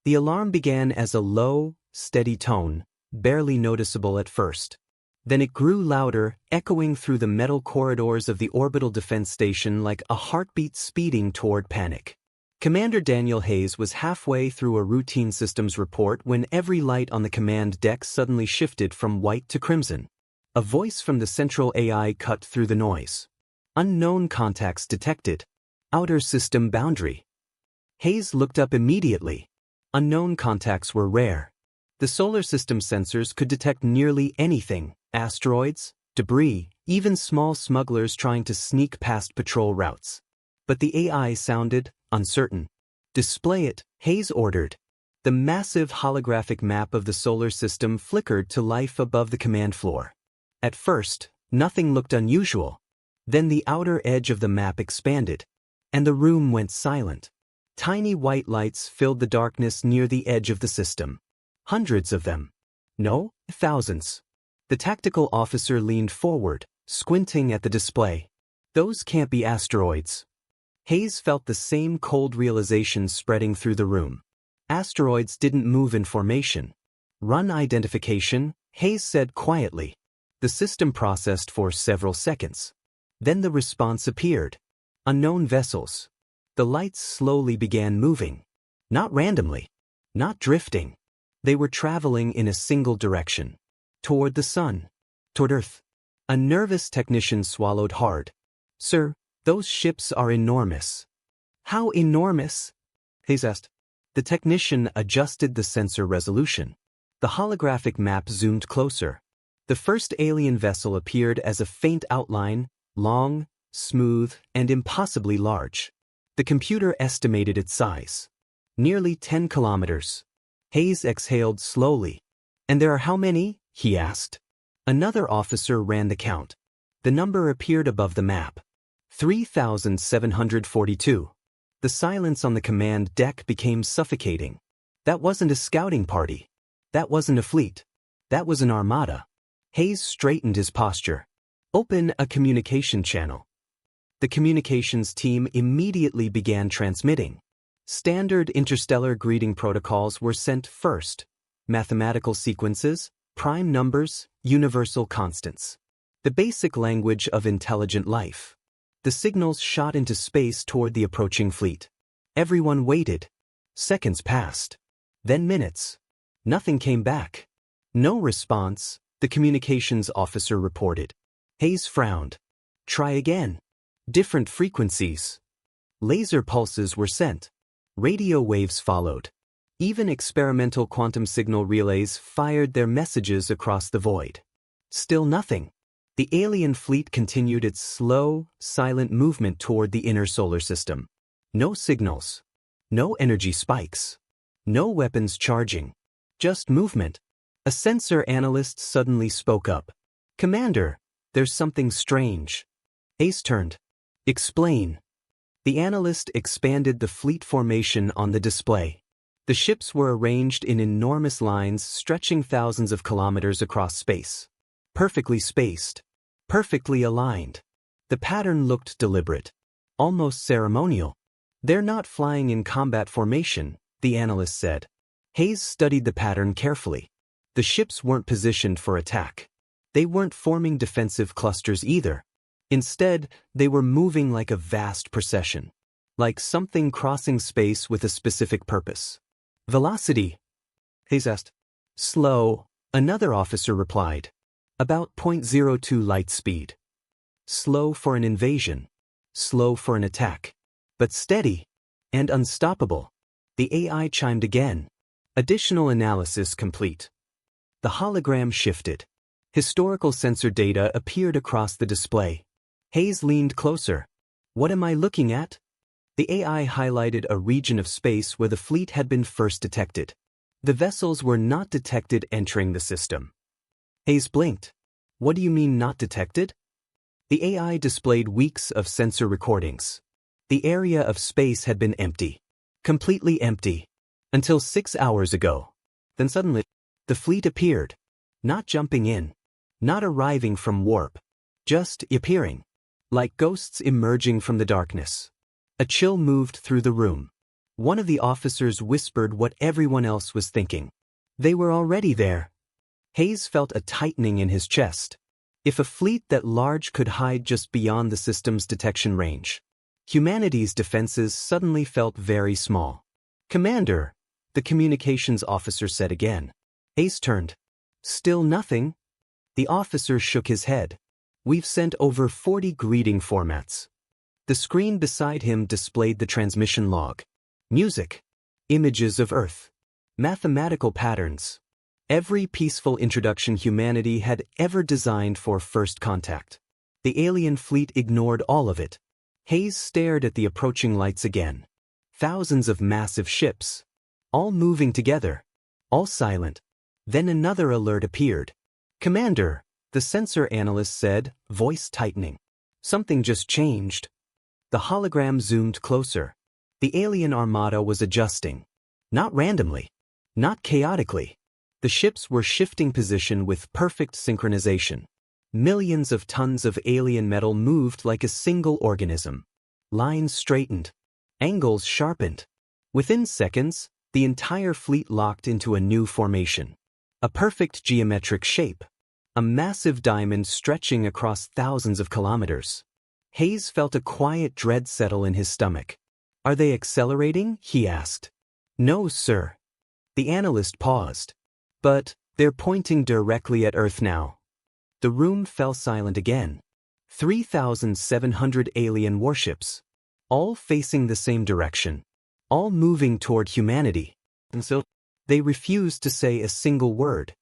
The alarm began as a low, steady tone, barely noticeable at first. Then it grew louder, echoing through the metal corridors of the orbital defense station like a heartbeat speeding toward panic. Commander Daniel Hayes was halfway through a routine systems report when every light on the command deck suddenly shifted from white to crimson. A voice from the central AI cut through the noise. Unknown contacts detected. Outer system boundary. Hayes looked up immediately. Unknown contacts were rare. The solar system sensors could detect nearly anything: asteroids, debris, even small smugglers trying to sneak past patrol routes. But the AI sounded uncertain. "Display it," Hayes ordered. The massive holographic map of the solar system flickered to life above the command floor. At first, nothing looked unusual. Then the outer edge of the map expanded, and the room went silent. Tiny white lights filled the darkness near the edge of the system. Hundreds of them. No, thousands. The tactical officer leaned forward, squinting at the display. "Those can't be asteroids." Hayes felt the same cold realization spreading through the room. Asteroids didn't move in formation. "Run identification," Hayes said quietly. The system processed for several seconds. Then the response appeared. "Unknown vessels." The lights slowly began moving. Not randomly. Not drifting. They were traveling in a single direction. Toward the sun. Toward Earth. A nervous technician swallowed hard. "Sir, those ships are enormous." "How enormous?" Hayes asked. The technician adjusted the sensor resolution. The holographic map zoomed closer. The first alien vessel appeared as a faint outline, long, smooth, and impossibly large. The computer estimated its size. Nearly 10 kilometers. Hayes exhaled slowly. "And there are how many?" he asked. Another officer ran the count. The number appeared above the map. 3,742. The silence on the command deck became suffocating. That wasn't a scouting party. That wasn't a fleet. That was an armada. Hayes straightened his posture. "Open a communication channel." The communications team immediately began transmitting. Standard interstellar greeting protocols were sent first. Mathematical sequences, prime numbers, universal constants. The basic language of intelligent life. The signals shot into space toward the approaching fleet. Everyone waited. Seconds passed. Then minutes. Nothing came back. "No response," the communications officer reported. Hayes frowned. "Try again." Different frequencies. Laser pulses were sent. Radio waves followed. Even experimental quantum signal relays fired their messages across the void. Still nothing. The alien fleet continued its slow, silent movement toward the inner solar system. No signals. No energy spikes. No weapons charging. Just movement. A sensor analyst suddenly spoke up. "Commander, there's something strange." Hayes turned. "Explain." The analyst expanded the fleet formation on the display. The ships were arranged in enormous lines stretching thousands of kilometers across space. Perfectly spaced. Perfectly aligned. The pattern looked deliberate. Almost ceremonial. "They're not flying in combat formation," the analyst said. Hayes studied the pattern carefully. The ships weren't positioned for attack. They weren't forming defensive clusters either. Instead, they were moving like a vast procession. Like something crossing space with a specific purpose. "Velocity?" Hayes asked. "Slow," another officer replied. "About 0.02 light speed. Slow for an invasion. Slow for an attack. But steady. And unstoppable." The AI chimed again. Additional analysis complete. The hologram shifted. Historical sensor data appeared across the display. Hayes leaned closer. "What am I looking at?" The AI highlighted a region of space where the fleet had been first detected. The vessels were not detected entering the system. Hayes blinked. "What do you mean not detected?" The AI displayed weeks of sensor recordings. The area of space had been empty. Completely empty. Until 6 hours ago. Then suddenly, the fleet appeared. Not jumping in. Not arriving from warp. Just appearing. Like ghosts emerging from the darkness. A chill moved through the room. One of the officers whispered what everyone else was thinking. They were already there. Hayes felt a tightening in his chest. If a fleet that large could hide just beyond the system's detection range, humanity's defenses suddenly felt very small. "Commander," the communications officer said again. Hayes turned. "Still nothing?" The officer shook his head. "We've sent over 40 greeting formats." The screen beside him displayed the transmission log. Music, images of Earth, mathematical patterns. Every peaceful introduction humanity had ever designed for first contact. The alien fleet ignored all of it. Hayes stared at the approaching lights again. Thousands of massive ships, all moving together, all silent. Then another alert appeared. "Commander," the sensor analyst said, voice tightening. "Something just changed." The hologram zoomed closer. The alien armada was adjusting. Not randomly. Not chaotically. The ships were shifting position with perfect synchronization. Millions of tons of alien metal moved like a single organism. Lines straightened. Angles sharpened. Within seconds, the entire fleet locked into a new formation. A perfect geometric shape. A massive diamond stretching across thousands of kilometers. Hayes felt a quiet dread settle in his stomach. "Are they accelerating?" he asked. "No, sir." The analyst paused. "But they're pointing directly at Earth now." The room fell silent again. 3,700 alien warships. All facing the same direction. All moving toward humanity. And so, they refused to say a single word.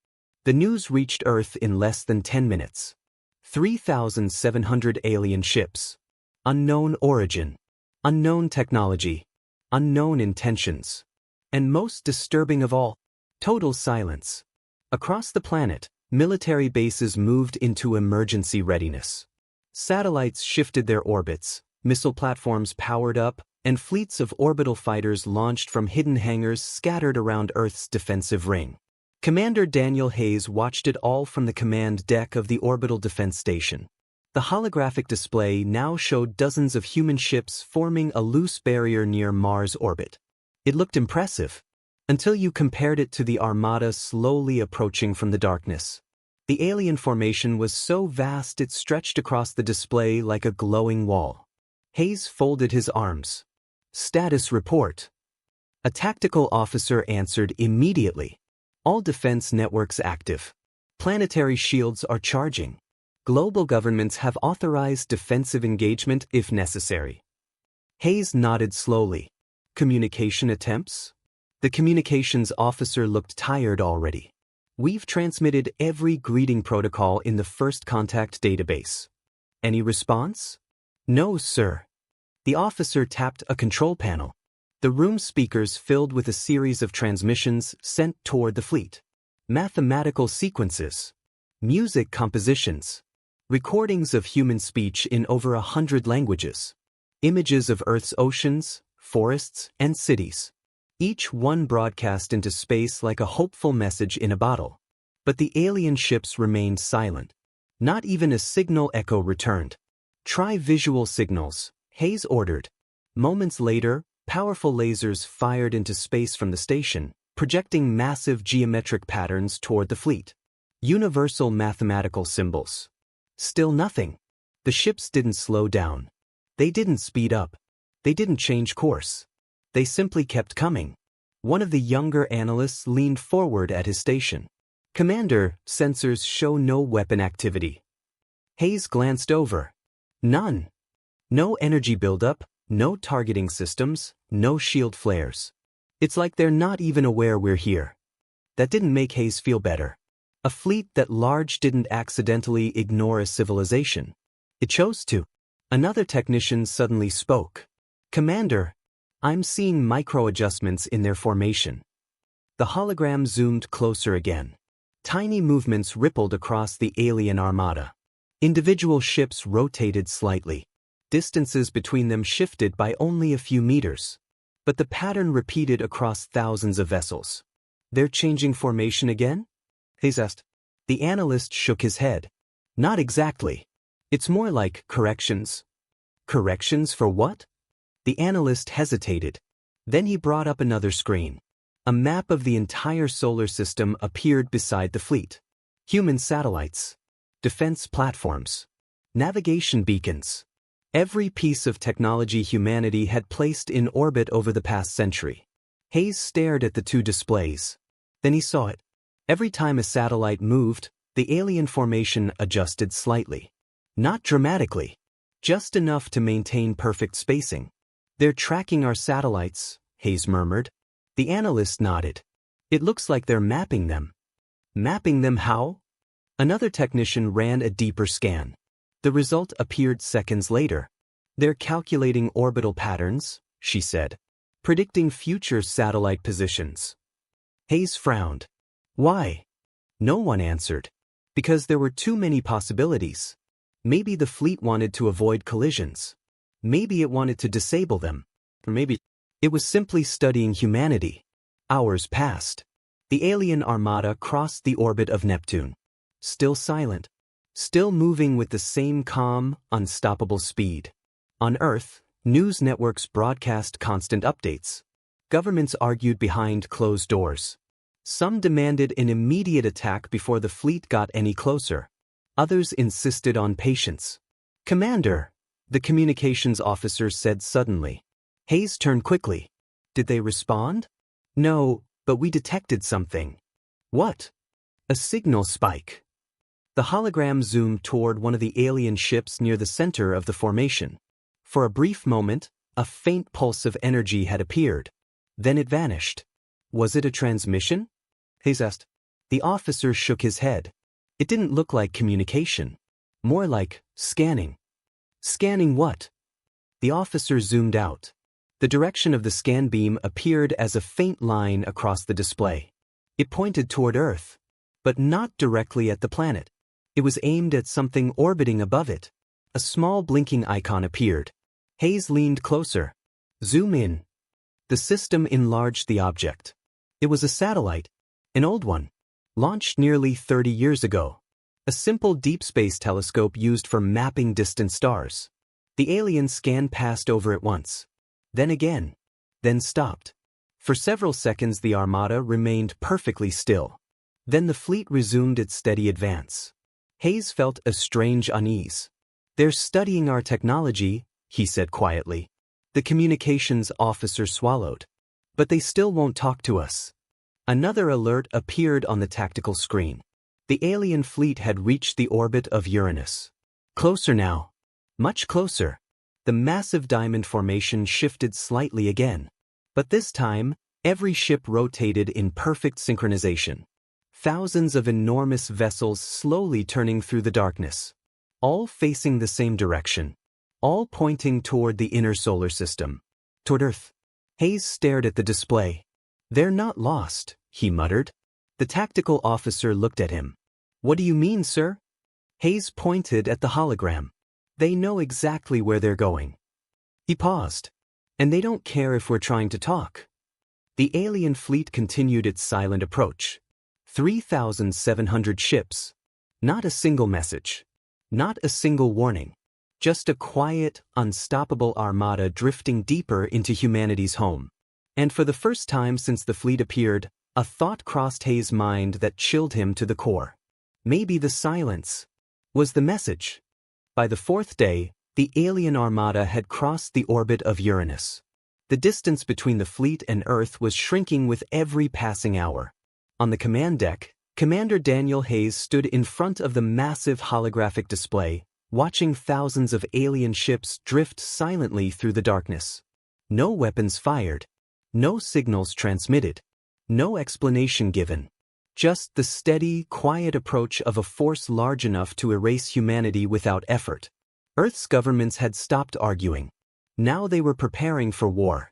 The news reached Earth in less than 10 minutes. 3,700 alien ships. Unknown origin. Unknown technology. Unknown intentions. And most disturbing of all, total silence. Across the planet, military bases moved into emergency readiness. Satellites shifted their orbits, missile platforms powered up, and fleets of orbital fighters launched from hidden hangars scattered around Earth's defensive ring. Commander Daniel Hayes watched it all from the command deck of the Orbital Defense Station. The holographic display now showed dozens of human ships forming a loose barrier near Mars' orbit. It looked impressive, until you compared it to the Armada slowly approaching from the darkness. The alien formation was so vast it stretched across the display like a glowing wall. Hayes folded his arms. "Status report." A tactical officer answered immediately. "All defense networks active. Planetary shields are charging. Global governments have authorized defensive engagement if necessary." Hayes nodded slowly. "Communication attempts?" The communications officer looked tired already. "We've transmitted every greeting protocol in the first contact database." "Any response?" "No, sir." The officer tapped a control panel. The room speakers filled with a series of transmissions sent toward the fleet. Mathematical sequences. Music compositions. Recordings of human speech in over 100 languages. Images of Earth's oceans, forests, and cities. Each one broadcast into space like a hopeful message in a bottle. But the alien ships remained silent. Not even a signal echo returned. "Try visual signals," Hayes ordered. Moments later, powerful lasers fired into space from the station, projecting massive geometric patterns toward the fleet. Universal mathematical symbols. Still nothing. The ships didn't slow down. They didn't speed up. They didn't change course. They simply kept coming. One of the younger analysts leaned forward at his station. "Commander, sensors show no weapon activity." Hayes glanced over. None. No energy buildup, no targeting systems, no shield flares. It's like they're not even aware we're here. That didn't make Hayes feel better. A fleet that large didn't accidentally ignore a civilization. It chose to. Another technician suddenly spoke. "Commander, I'm seeing micro-adjustments in their formation." The hologram zoomed closer again. Tiny movements rippled across the alien armada. Individual ships rotated slightly. Distances between them shifted by only a few meters. But the pattern repeated across thousands of vessels. "They're changing formation again?" Hayes asked. The analyst shook his head. "Not exactly. It's more like corrections." "Corrections for what?" The analyst hesitated. Then he brought up another screen. A map of the entire solar system appeared beside the fleet. Human satellites, defense platforms, navigation beacons. Every piece of technology humanity had placed in orbit over the past century. Hayes stared at the two displays. Then he saw it. Every time a satellite moved, the alien formation adjusted slightly. Not dramatically, just enough to maintain perfect spacing. "They're tracking our satellites," Hayes murmured. The analyst nodded. "It looks like they're mapping them." "Mapping them how?" Another technician ran a deeper scan. The result appeared seconds later. "They're calculating orbital patterns," she said. "Predicting future satellite positions." Hayes frowned. "Why?" No one answered. "Because there were too many possibilities. Maybe the fleet wanted to avoid collisions. Maybe it wanted to disable them. Or maybe it was simply studying humanity." Hours passed. The alien Armada crossed the orbit of Neptune. Still silent. Still moving with the same calm, unstoppable speed. On Earth, news networks broadcast constant updates. Governments argued behind closed doors. Some demanded an immediate attack before the fleet got any closer. Others insisted on patience. "Commander," the communications officer said suddenly. Hayes turned quickly. "Did they respond?" "No, but we detected something." "What?" "A signal spike." The hologram zoomed toward one of the alien ships near the center of the formation. For a brief moment, a faint pulse of energy had appeared. Then it vanished. "Was it a transmission?" Hayes asked. The officer shook his head. It didn't look like communication. More like scanning. "Scanning what?" The officer zoomed out. The direction of the scan beam appeared as a faint line across the display. It pointed toward Earth, but not directly at the planet. It was aimed at something orbiting above it. A small blinking icon appeared. Hayes leaned closer. "Zoom in." The system enlarged the object. It was a satellite, an old one, launched nearly 30 years ago. A simple deep space telescope used for mapping distant stars. The alien scanned past over it once. Then again. Then stopped. For several seconds the Armada remained perfectly still. Then the fleet resumed its steady advance. Hayes felt a strange unease. "They're studying our technology," he said quietly. The communications officer swallowed. "But they still won't talk to us." Another alert appeared on the tactical screen. The alien fleet had reached the orbit of Uranus. Closer now. Much closer. The massive diamond formation shifted slightly again. But this time, every ship rotated in perfect synchronization. Thousands of enormous vessels slowly turning through the darkness. All facing the same direction. All pointing toward the inner solar system. Toward Earth. Hayes stared at the display. "They're not lost," he muttered. The tactical officer looked at him. "What do you mean, sir?" Hayes pointed at the hologram. "They know exactly where they're going." He paused. "And they don't care if we're trying to talk." The alien fleet continued its silent approach. 3,700 ships. Not a single message. Not a single warning. Just a quiet, unstoppable armada drifting deeper into humanity's home. And for the first time since the fleet appeared, a thought crossed Hayes' mind that chilled him to the core. Maybe the silence was the message. By the fourth day, the alien armada had crossed the orbit of Uranus. The distance between the fleet and Earth was shrinking with every passing hour. On the command deck, Commander Daniel Hayes stood in front of the massive holographic display, watching thousands of alien ships drift silently through the darkness. No weapons fired. No signals transmitted. No explanation given. Just the steady, quiet approach of a force large enough to erase humanity without effort. Earth's governments had stopped arguing. Now they were preparing for war.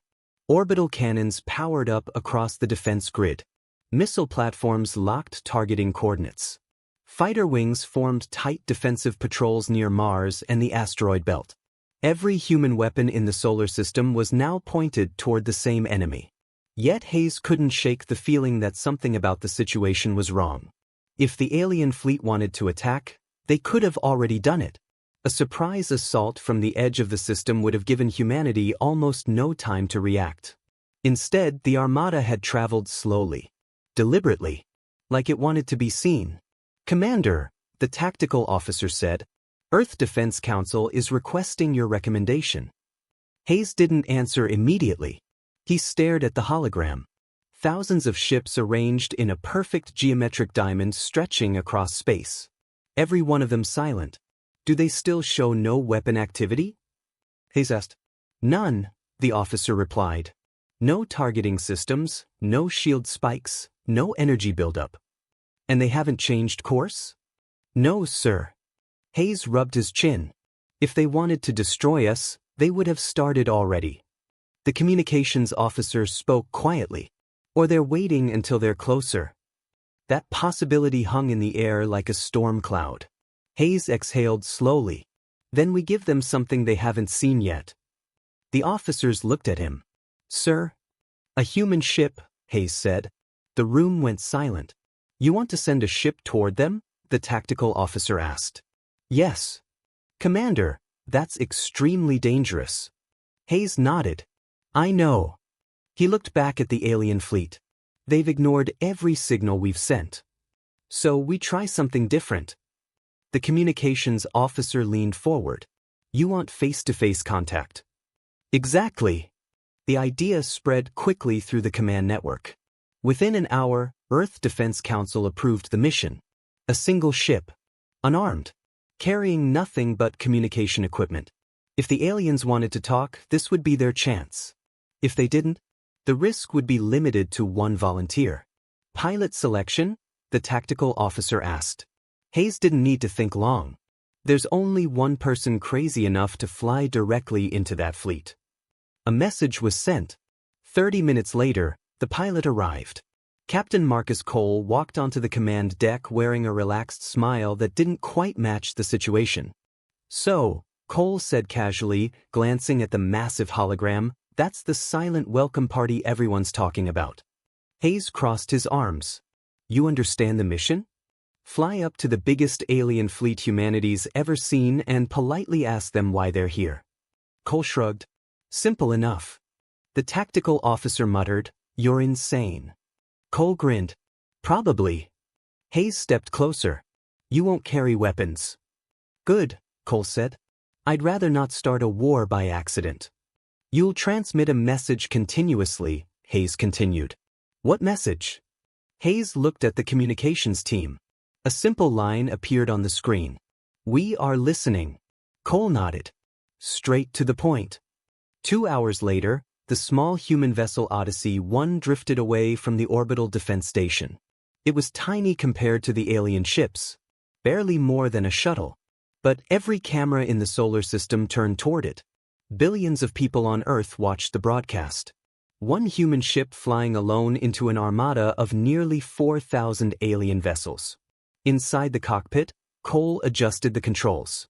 Orbital cannons powered up across the defense grid. Missile platforms locked targeting coordinates. Fighter wings formed tight defensive patrols near Mars and the asteroid belt. Every human weapon in the solar system was now pointed toward the same enemy. Yet Hayes couldn't shake the feeling that something about the situation was wrong. If the alien fleet wanted to attack, they could have already done it. A surprise assault from the edge of the system would have given humanity almost no time to react. Instead, the Armada had traveled slowly, deliberately, like it wanted to be seen. "Commander," the tactical officer said, "Earth Defense Council is requesting your recommendation." Hayes didn't answer immediately. He stared at the hologram. Thousands of ships arranged in a perfect geometric diamond stretching across space. Every one of them silent. "Do they still show no weapon activity?" Hayes asked. "None," the officer replied. "No targeting systems, no shield spikes, no energy buildup." "And they haven't changed course?" "No, sir." Hayes rubbed his chin. "If they wanted to destroy us, they would have started already." The communications officer spoke quietly. "Or they're waiting until they're closer." That possibility hung in the air like a storm cloud. Hayes exhaled slowly. "Then we give them something they haven't seen yet." The officers looked at him. "Sir?" "A human ship," Hayes said. The room went silent. "You want to send a ship toward them?" the tactical officer asked. "Yes." "Commander, that's extremely dangerous." Hayes nodded. "I know." He looked back at the alien fleet. "They've ignored every signal we've sent. So we try something different." The communications officer leaned forward. "You want face-to-face contact." "Exactly." The idea spread quickly through the command network. Within an hour, Earth Defense Council approved the mission. A single ship, unarmed, carrying nothing but communication equipment. If the aliens wanted to talk, this would be their chance. If they didn't, the risk would be limited to one volunteer. "Pilot selection?" the tactical officer asked. Hayes didn't need to think long. There's only one person crazy enough to fly directly into that fleet. A message was sent. 30 minutes later, the pilot arrived. Captain Marcus Cole walked onto the command deck wearing a relaxed smile that didn't quite match the situation. "So," Cole said casually, glancing at the massive hologram, "that's the silent welcome party everyone's talking about." Hayes crossed his arms. "You understand the mission? Fly up to the biggest alien fleet humanity's ever seen and politely ask them why they're here." Cole shrugged. "Simple enough." The tactical officer muttered, "You're insane." Cole grinned. "Probably." Hayes stepped closer. "You won't carry weapons." "Good," Cole said. "I'd rather not start a war by accident." "You'll transmit a message continuously," Hayes continued. "What message?" Hayes looked at the communications team. A simple line appeared on the screen. "We are listening." Cole nodded. "Straight to the point." 2 hours later, the small human vessel Odyssey 1 drifted away from the orbital defense station. It was tiny compared to the alien ships, barely more than a shuttle. But every camera in the solar system turned toward it. Billions of people on Earth watched the broadcast. One human ship flying alone into an armada of nearly 4,000 alien vessels. Inside the cockpit, Cole adjusted the controls.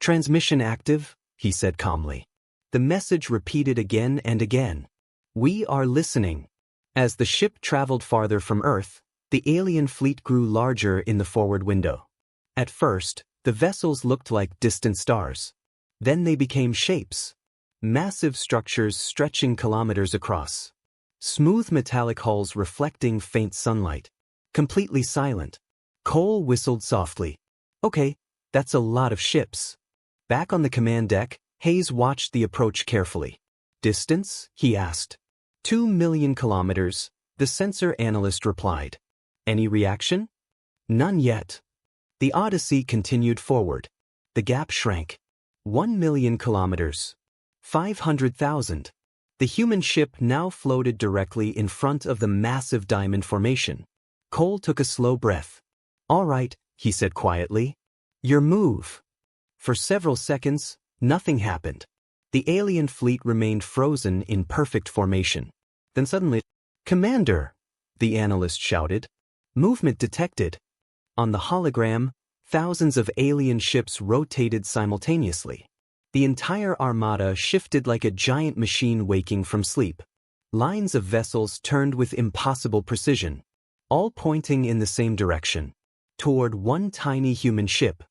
"Transmission active," he said calmly. The message repeated again and again. "We are listening." As the ship traveled farther from Earth, the alien fleet grew larger in the forward window. At first, the vessels looked like distant stars. Then they became shapes. Massive structures stretching kilometers across. Smooth metallic hulls reflecting faint sunlight. Completely silent. Cole whistled softly. "Okay, that's a lot of ships." Back on the command deck, Hayes watched the approach carefully. "Distance?" he asked. 2 million kilometers, the sensor analyst replied. "Any reaction?" "None yet." The Odyssey continued forward. The gap shrank. 1 million kilometers. 500,000. The human ship now floated directly in front of the massive diamond formation. Cole took a slow breath. "All right," he said quietly. "Your move." For several seconds, nothing happened. The alien fleet remained frozen in perfect formation. Then suddenly, "Commander!" the analyst shouted. "Movement detected." On the hologram, thousands of alien ships rotated simultaneously. The entire armada shifted like a giant machine waking from sleep. Lines of vessels turned with impossible precision, all pointing in the same direction, toward one tiny human ship.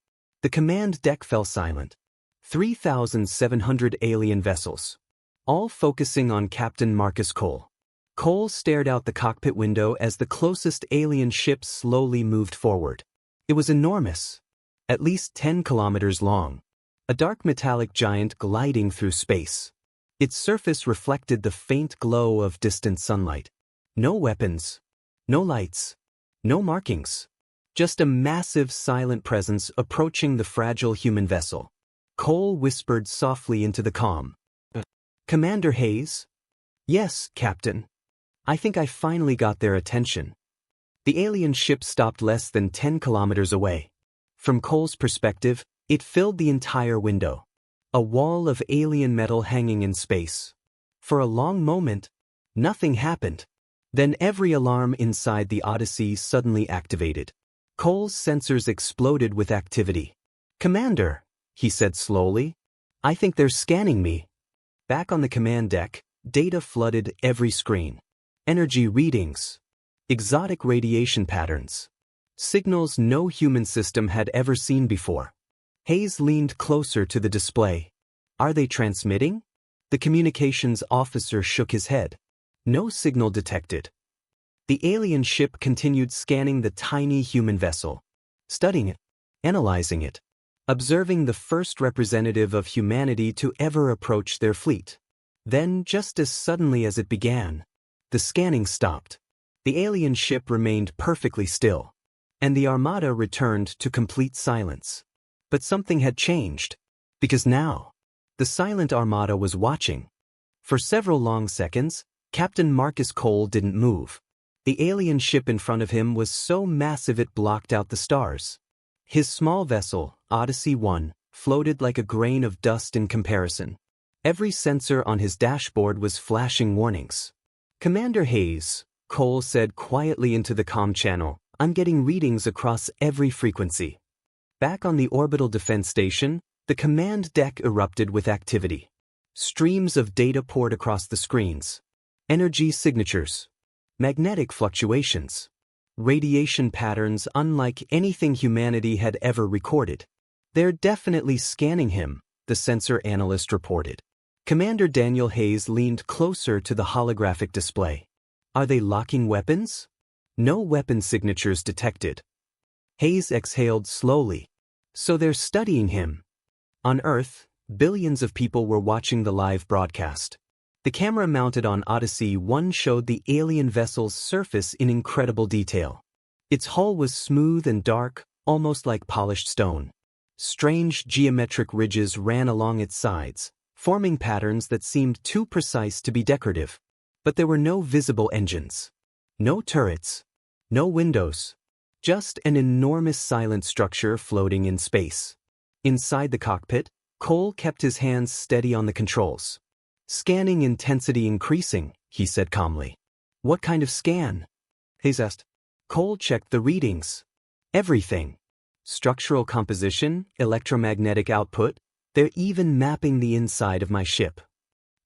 The command deck fell silent. 3,700 alien vessels, all focusing on Captain Marcus Cole. Cole stared out the cockpit window as the closest alien ship slowly moved forward. It was enormous. At least 10 kilometers long. A dark metallic giant gliding through space. Its surface reflected the faint glow of distant sunlight. No weapons. No lights. No markings. Just a massive silent presence approaching the fragile human vessel. Cole whispered softly into the comm. Commander Hayes? Yes, Captain. I think I finally got their attention. The alien ship stopped less than 10 kilometers away. From Cole's perspective, it filled the entire window. A wall of alien metal hanging in space. For a long moment, nothing happened. Then every alarm inside the Odyssey suddenly activated. Cole's sensors exploded with activity. Commander, he said slowly, I think they're scanning me. Back on the command deck, data flooded every screen. Energy readings. Exotic radiation patterns. Signals no human system had ever seen before. Hayes leaned closer to the display. Are they transmitting? The communications officer shook his head. No signal detected. The alien ship continued scanning the tiny human vessel. Studying it. Analyzing it. Observing the first representative of humanity to ever approach their fleet. Then, just as suddenly as it began, the scanning stopped. The alien ship remained perfectly still, and the Armada returned to complete silence. But something had changed, because now, the silent Armada was watching. For several long seconds, Captain Marcus Cole didn't move. The alien ship in front of him was so massive it blocked out the stars. His small vessel, Odyssey 1, floated like a grain of dust in comparison. Every sensor on his dashboard was flashing warnings. Commander Hayes, Cole said quietly into the comm channel, I'm getting readings across every frequency. Back on the orbital defense station, the command deck erupted with activity. Streams of data poured across the screens. Energy signatures. Magnetic fluctuations. Radiation patterns unlike anything humanity had ever recorded. They're definitely scanning him, the sensor analyst reported. Commander Daniel Hayes leaned closer to the holographic display. Are they locking weapons? No weapon signatures detected. Hayes exhaled slowly. So they're studying him. On Earth, billions of people were watching the live broadcast. The camera mounted on Odyssey 1 showed the alien vessel's surface in incredible detail. Its hull was smooth and dark, almost like polished stone. Strange geometric ridges ran along its sides, forming patterns that seemed too precise to be decorative. But there were no visible engines. No turrets. No windows. Just an enormous silent structure floating in space. Inside the cockpit, Cole kept his hands steady on the controls. Scanning intensity increasing, he said calmly. What kind of scan? Hayes asked. Cole checked the readings. Everything. Structural composition, electromagnetic output, they're even mapping the inside of my ship.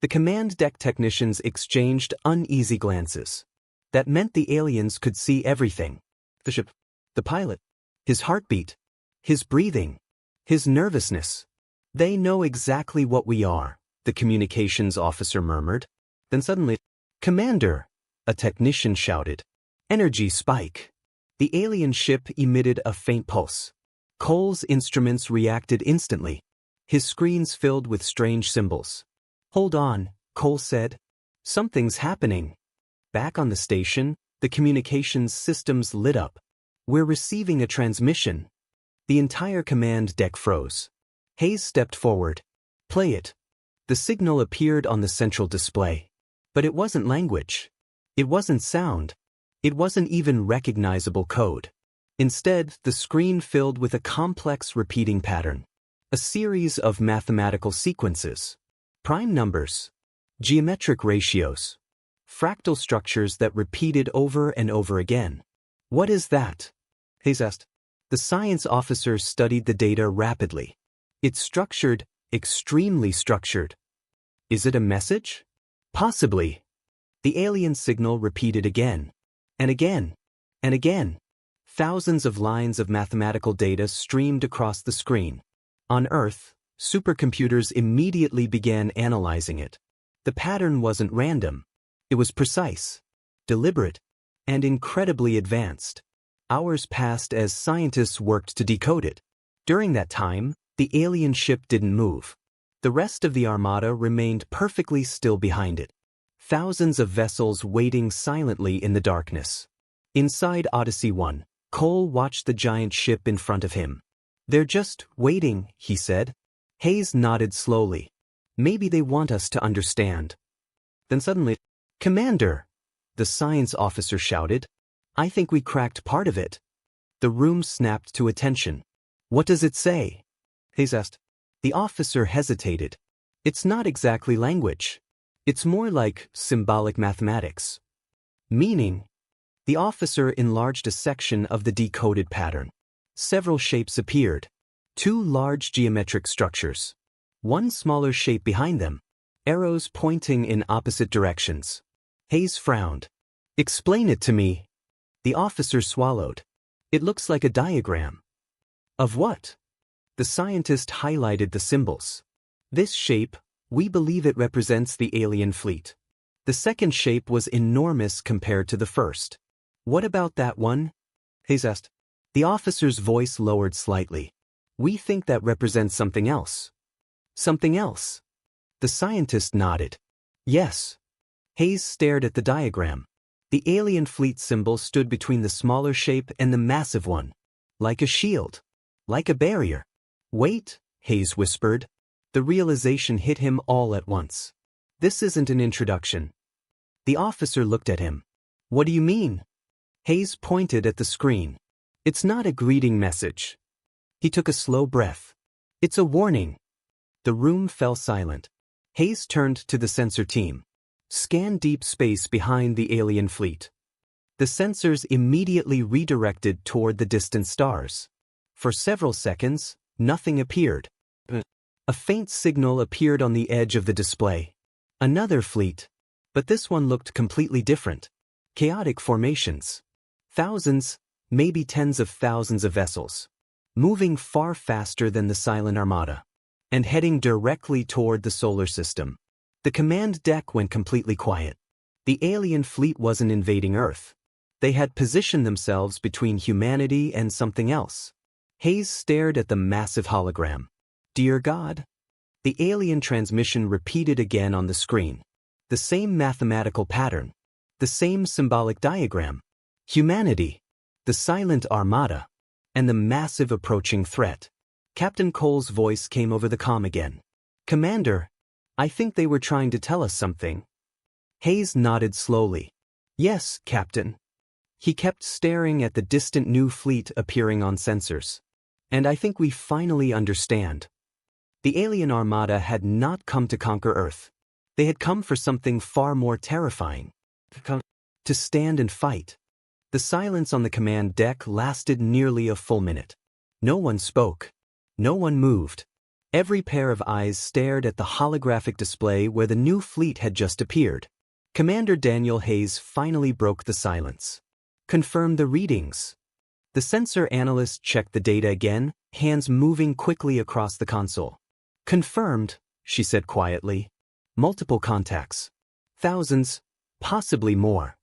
The command deck technicians exchanged uneasy glances. That meant the aliens could see everything. The ship, the pilot, his heartbeat, his breathing, his nervousness. They know exactly what we are, the communications officer murmured. Then suddenly, Commander, a technician shouted. Energy spike. The alien ship emitted a faint pulse. Cole's instruments reacted instantly. His screens filled with strange symbols. Hold on, Cole said. Something's happening. Back on the station, the communications systems lit up. We're receiving a transmission. The entire command deck froze. Hayes stepped forward. Play it. The signal appeared on the central display. But it wasn't language. It wasn't sound. It wasn't even recognizable code. Instead, the screen filled with a complex repeating pattern. A series of mathematical sequences. Prime numbers. Geometric ratios. Fractal structures that repeated over and over again. What is that? Hayes asked. The science officer studied the data rapidly. It's structured, extremely structured. Is it a message? Possibly. The alien signal repeated again. And again. And again. Thousands of lines of mathematical data streamed across the screen. On Earth, supercomputers immediately began analyzing it. The pattern wasn't random. It was precise, deliberate, and incredibly advanced. Hours passed as scientists worked to decode it. During that time, the alien ship didn't move. The rest of the Armada remained perfectly still behind it. Thousands of vessels waiting silently in the darkness. Inside Odyssey 1, Cole watched the giant ship in front of him. "They're just waiting," he said. Hayes nodded slowly. "Maybe they want us to understand." Then suddenly, "Commander!" the science officer shouted. "I think we cracked part of it." The room snapped to attention. "What does it say?" Hayes asked. The officer hesitated. "It's not exactly language. It's more like symbolic mathematics." "Meaning?" The officer enlarged a section of the decoded pattern. Several shapes appeared. 2 large geometric structures. 1 smaller shape behind them. Arrows pointing in opposite directions. Hayes frowned. "Explain it to me." The officer swallowed. "It looks like a diagram." "Of what?" The scientist highlighted the symbols. "This shape, we believe it represents the alien fleet." The second shape was enormous compared to the first. "What about that one?" Hayes asked. The officer's voice lowered slightly. "We think that represents something else." "Something else?" The scientist nodded. "Yes." Hayes stared at the diagram. The alien fleet symbol stood between the smaller shape and the massive one. Like a shield. Like a barrier. "Wait," Hayes whispered. The realization hit him all at once. "This isn't an introduction." The officer looked at him. "What do you mean?" Hayes pointed at the screen. "It's not a greeting message." He took a slow breath. "It's a warning." The room fell silent. Hayes turned to the sensor team. "Scan deep space behind the alien fleet." The sensors immediately redirected toward the distant stars. For several seconds, nothing appeared. A faint signal appeared on the edge of the display. Another fleet. But this one looked completely different. Chaotic formations. Thousands, maybe tens of thousands of vessels. Moving far faster than the silent Armada. And heading directly toward the solar system. The command deck went completely quiet. The alien fleet wasn't invading Earth. They had positioned themselves between humanity and something else. Hayes stared at the massive hologram. "Dear God?" The alien transmission repeated again on the screen. The same mathematical pattern. The same symbolic diagram. Humanity. The silent Armada. And the massive approaching threat. Captain Cole's voice came over the comm again. "Commander, I think they were trying to tell us something." Hayes nodded slowly. "Yes, Captain." He kept staring at the distant new fleet appearing on sensors. "And I think we finally understand." The alien Armada had not come to conquer Earth. They had come for something far more terrifying. To stand and fight. The silence on the command deck lasted nearly a full minute. No one spoke. No one moved. Every pair of eyes stared at the holographic display where the new fleet had just appeared. Commander Daniel Hayes finally broke the silence. "Confirm the readings." The sensor analyst checked the data again, hands moving quickly across the console. "Confirmed," she said quietly. "Multiple contacts. Thousands, possibly more."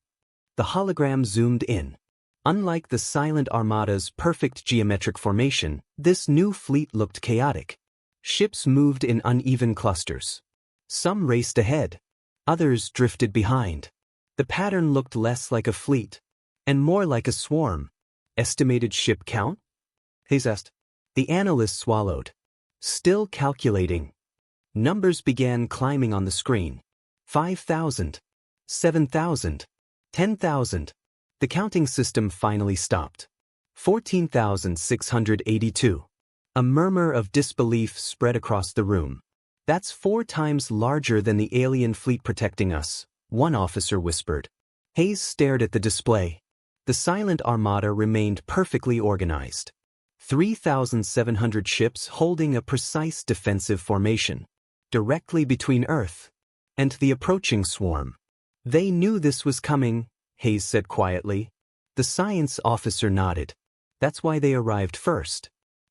The hologram zoomed in. Unlike the silent Armada's perfect geometric formation, this new fleet looked chaotic. Ships moved in uneven clusters. Some raced ahead. Others drifted behind. The pattern looked less like a fleet, and more like a swarm. "Estimated ship count?" Hayes asked. The analyst swallowed. "Still calculating." Numbers began climbing on the screen. 5,000. 7,000. 10,000. The counting system finally stopped. 14,682. A murmur of disbelief spread across the room. "That's 4 times larger than the alien fleet protecting us," one officer whispered. Hayes stared at the display. The silent Armada remained perfectly organized. 3,700 ships holding a precise defensive formation. Directly between Earth and the approaching swarm. "They knew this was coming," Hayes said quietly. The science officer nodded. "That's why they arrived first."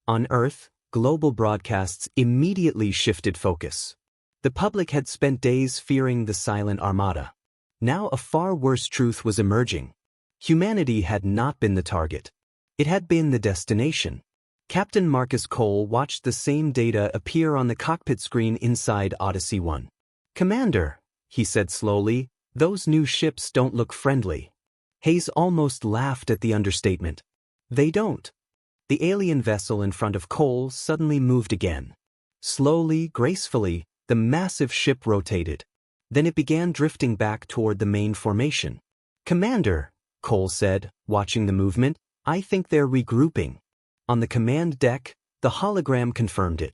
On Earth, global broadcasts immediately shifted focus. The public had spent days fearing the silent Armada. Now a far worse truth was emerging. Humanity had not been the target. It had been the destination. Captain Marcus Cole watched the same data appear on the cockpit screen inside Odyssey 1. "Commander," he said slowly, "those new ships don't look friendly." Hayes almost laughed at the understatement. "They don't." The alien vessel in front of Cole suddenly moved again. Slowly, gracefully, the massive ship rotated. Then it began drifting back toward the main formation. "Commander," Cole said, watching the movement, "I think they're regrouping." On the command deck, the hologram confirmed it.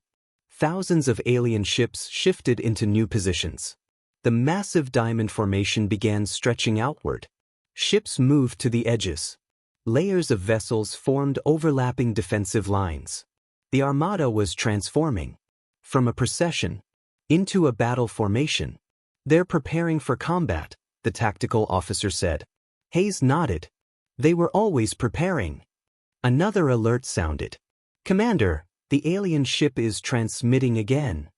Thousands of alien ships shifted into new positions. The massive diamond formation began stretching outward. Ships moved to the edges. Layers of vessels formed overlapping defensive lines. The Armada was transforming. From a procession into a battle formation. "They're preparing for combat," the tactical officer said. Hayes nodded. "They were always preparing." Another alert sounded. "Commander, the alien ship is transmitting again."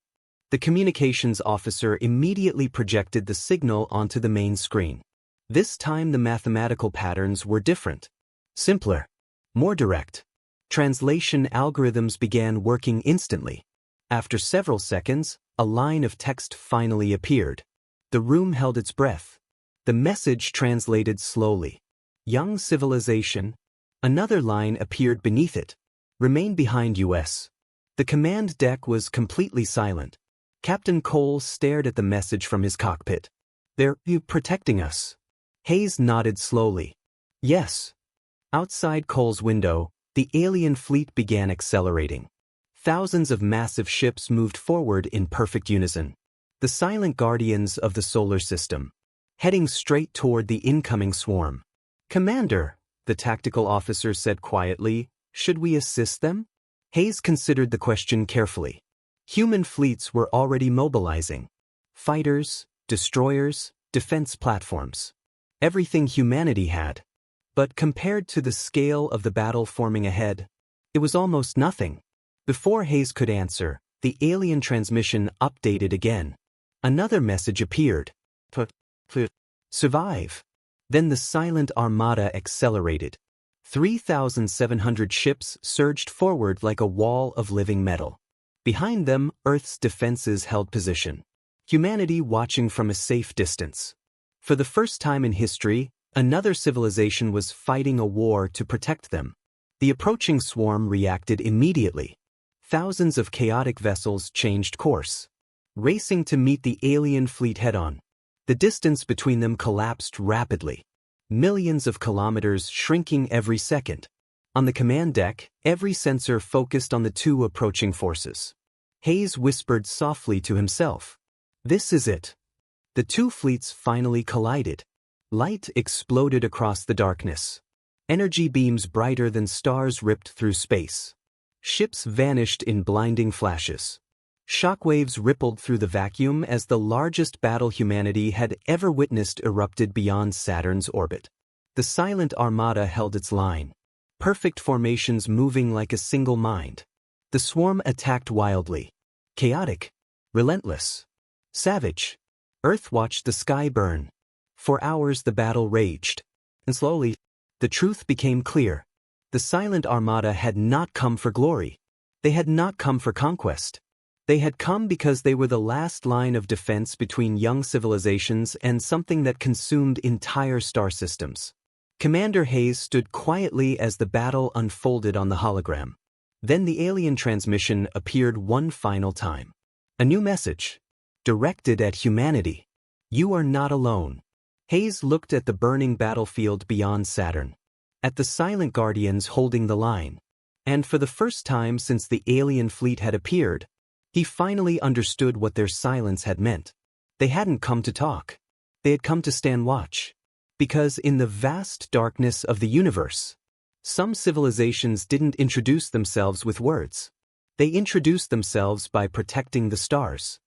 The communications officer immediately projected the signal onto the main screen. This time the mathematical patterns were different. Simpler. More direct. Translation algorithms began working instantly. After several seconds, a line of text finally appeared. The room held its breath. The message translated slowly. "Young civilization." Another line appeared beneath it. "Remain behind, US." The command deck was completely silent. Captain Cole stared at the message from his cockpit. "They're protecting us." Hayes nodded slowly. "Yes." Outside Cole's window, the alien fleet began accelerating. Thousands of massive ships moved forward in perfect unison. The silent guardians of the solar system, heading straight toward the incoming swarm. "Commander," the tactical officer said quietly, "should we assist them?" Hayes considered the question carefully. Human fleets were already mobilizing. Fighters, destroyers, defense platforms. Everything humanity had. But compared to the scale of the battle forming ahead, it was almost nothing. Before Hayes could answer, the alien transmission updated again. Another message appeared. Survive. Then the silent Armada accelerated. 3,700 ships surged forward like a wall of living metal. Behind them, Earth's defenses held position. Humanity watching from a safe distance. For the first time in history, another civilization was fighting a war to protect them. The approaching swarm reacted immediately. Thousands of chaotic vessels changed course, racing to meet the alien fleet head-on. The distance between them collapsed rapidly. Millions of kilometers shrinking every second. On the command deck, every sensor focused on the two approaching forces. Hayes whispered softly to himself. "This is it." The two fleets finally collided. Light exploded across the darkness. Energy beams brighter than stars ripped through space. Ships vanished in blinding flashes. Shockwaves rippled through the vacuum as the largest battle humanity had ever witnessed erupted beyond Saturn's orbit. The silent Armada held its line. Perfect formations moving like a single mind. The swarm attacked wildly. Chaotic. Relentless. Savage. Earth watched the sky burn. For hours the battle raged. And slowly, the truth became clear. The silent Armada had not come for glory. They had not come for conquest. They had come because they were the last line of defense between young civilizations and something that consumed entire star systems. Commander Hayes stood quietly as the battle unfolded on the hologram. Then the alien transmission appeared one final time. A new message. Directed at humanity. "You are not alone." Hayes looked at the burning battlefield beyond Saturn. At the silent guardians holding the line. And for the first time since the alien fleet had appeared, he finally understood what their silence had meant. They hadn't come to talk. They had come to stand watch. Because in the vast darkness of the universe, some civilizations didn't introduce themselves with words. They introduced themselves by protecting the stars.